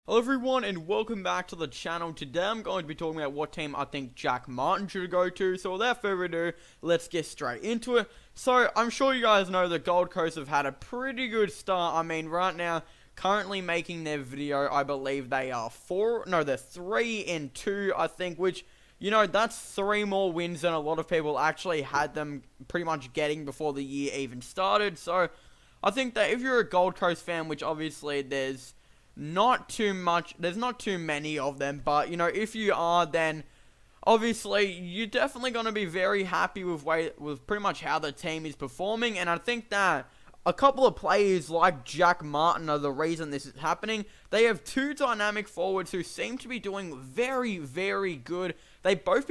Hello everyone and welcome back to the channel. Today I'm going to be talking about what team I think Jack Martin should go to. So without further ado, let's get straight into it. So I'm sure you guys know the Gold Coast have had a pretty good start. I mean, right now, currently making their video, I believe they are they're 3-2, I think, which, you know, that's 3 more wins than a lot of people actually had them pretty much getting before the year even started. So I think that if you're a Gold Coast fan, which obviously there's not too many of them, but you know, if you are, then obviously you're definitely going to be very happy with pretty much how the team is performing. And I think that a couple of players like Jack Martin are the reason this is happening. They have 2 dynamic forwards who seem to be doing very, very good. They both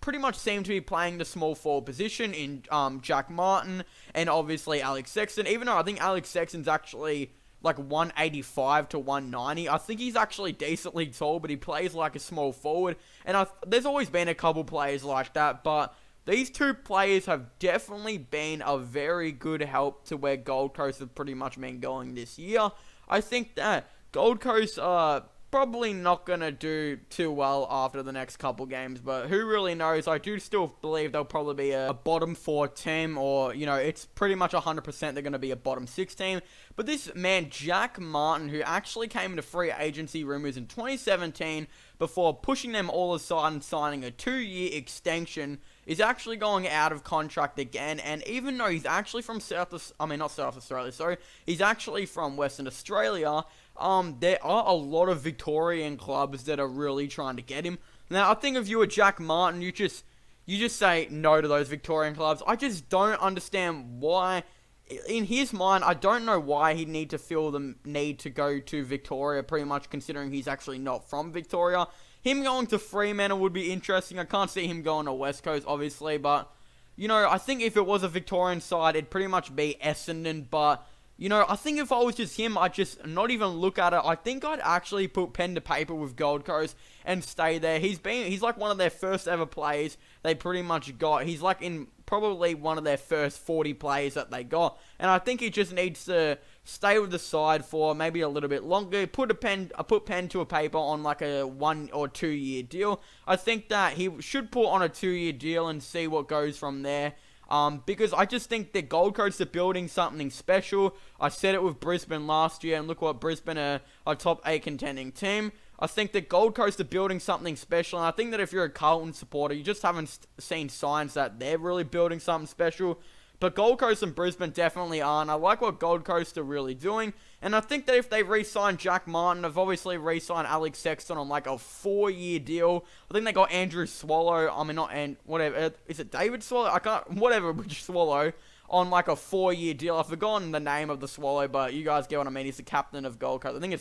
pretty much seem to be playing the small forward position in Jack Martin and obviously Alex Sexton, even though I think Alex Sexton's actually like 185 to 190. I think he's actually decently tall, but he plays like a small forward. And there's always been a couple players like that, but these 2 players have definitely been a very good help to where Gold Coast have pretty much been going this year. I think that Gold Coast are probably not going to do too well after the next couple games, but who really knows? I do still believe they'll probably be a bottom 4 team, or, you know, it's pretty much 100% they're going to be a bottom 6 team. But this man, Jack Martin, who actually came into free agency rumors in 2017 before pushing them all aside and signing a 2-year extension, is actually going out of contract again. And even though he's actually from he's actually from Western Australia, there are a lot of Victorian clubs that are really trying to get him. Now, I think if you were Jack Martin, you just say no to those Victorian clubs. I just don't understand why. In his mind, I don't know why he'd need to feel the need to go to Victoria, pretty much considering he's actually not from Victoria. Him going to Fremantle would be interesting. I can't see him going to West Coast, obviously, but, you know, I think if it was a Victorian side, it'd pretty much be Essendon, but, you know, I think if I was just him, I'd just not even look at it. I think I'd actually put pen to paper with Gold Coast and stay there. He's like one of their first ever players they pretty much got. He's like in probably one of their first 40 players that they got. And I think he just needs to stay with the side for maybe a little bit longer. Put pen to a paper on like a 1 or 2 year deal. I think that he should put on a 2-year deal and see what goes from there. Because I just think that Gold Coast are building something special. I said it with Brisbane last year, and look what Brisbane are, a top 8 contending team. I think that Gold Coast are building something special, and I think that if you're a Carlton supporter, you just haven't seen signs that they're really building something special. But Gold Coast and Brisbane definitely aren't. I like what Gold Coast are really doing. And I think that if they re-sign Jack Martin, they've obviously re-signed Alex Sexton on like a 4-year deal. I think they got Andrew Swallow, is it David Swallow? Which Swallow, on like a 4-year deal. I've forgotten the name of the Swallow, but you guys get what I mean. He's the captain of Gold Coast. I think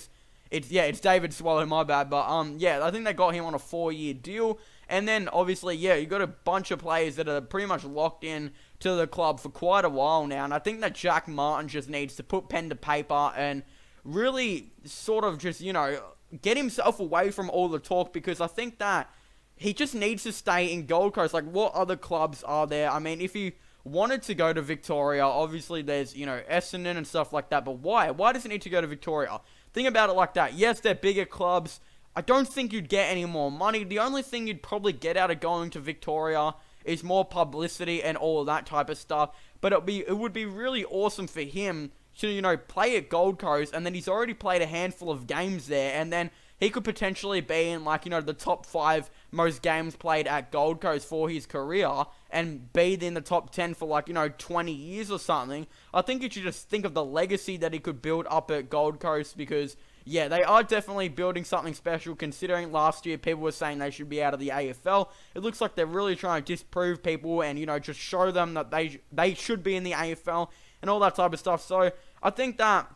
it's David Swallow, my bad. But, I think they got him on a 4-year deal. And then, obviously, you got a bunch of players that are pretty much locked in to the club for quite a while now. And I think that Jack Martin just needs to put pen to paper and really sort of just, you know, get himself away from all the talk, because I think that he just needs to stay in Gold Coast. Like, what other clubs are there? I mean, if he wanted to go to Victoria, obviously there's, you know, Essendon and stuff like that. But why? Why does he need to go to Victoria? Think about it like that. Yes, they're bigger clubs. I don't think you'd get any more money. The only thing you'd probably get out of going to Victoria is more publicity and all of that type of stuff. But it would be really awesome for him to, you know, play at Gold Coast, and then he's already played a handful of games there, and then he could potentially be in, like, you know, the top 5 most games played at Gold Coast for his career, and be in the top 10 for, like, you know, 20 years or something. I think you should just think of the legacy that he could build up at Gold Coast, because yeah, they are definitely building something special, considering last year people were saying they should be out of the AFL. It looks like they're really trying to disprove people and, you know, just show them that they should be in the AFL and all that type of stuff. So I think that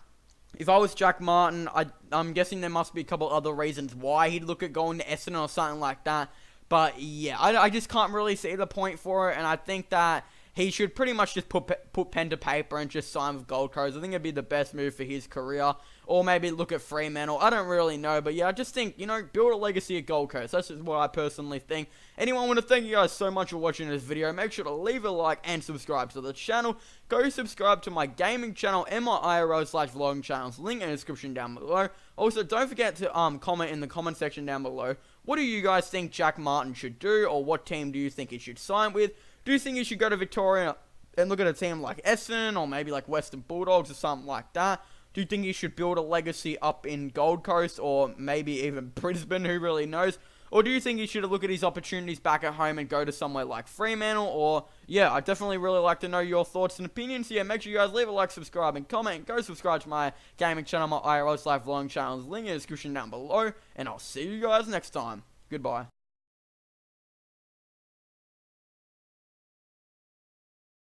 if I was Jack Martin, I'm guessing there must be a couple other reasons why he'd look at going to Essendon or something like that. But yeah, I just can't really see the point for it, and I think that he should pretty much just put pen to paper and just sign with Gold Coast. I think it'd be the best move for his career. Or maybe look at Fremantle. I don't really know. But yeah, I just think, you know, build a legacy at Gold Coast. That's just what I personally think. Anyway, I want to thank you guys so much for watching this video. Make sure to leave a like and subscribe to the channel. Go subscribe to my gaming channel and my IRL/vlogging channels. Link in the description down below. Also, don't forget to comment in the comment section down below. What do you guys think Jack Martin should do, or what team do you think he should sign with? Do you think he should go to Victoria and look at a team like Essendon, or maybe like Western Bulldogs or something like that? Do you think he should build a legacy up in Gold Coast, or maybe even Brisbane, who really knows? Or do you think he should look at his opportunities back at home and go to somewhere like Fremantle? Or, yeah, I'd definitely really like to know your thoughts and opinions. So, yeah, make sure you guys leave a like, subscribe, and comment. And go subscribe to my gaming channel, my IRL's Live Vlogging channel. Link in the description down below. And I'll see you guys next time. Goodbye.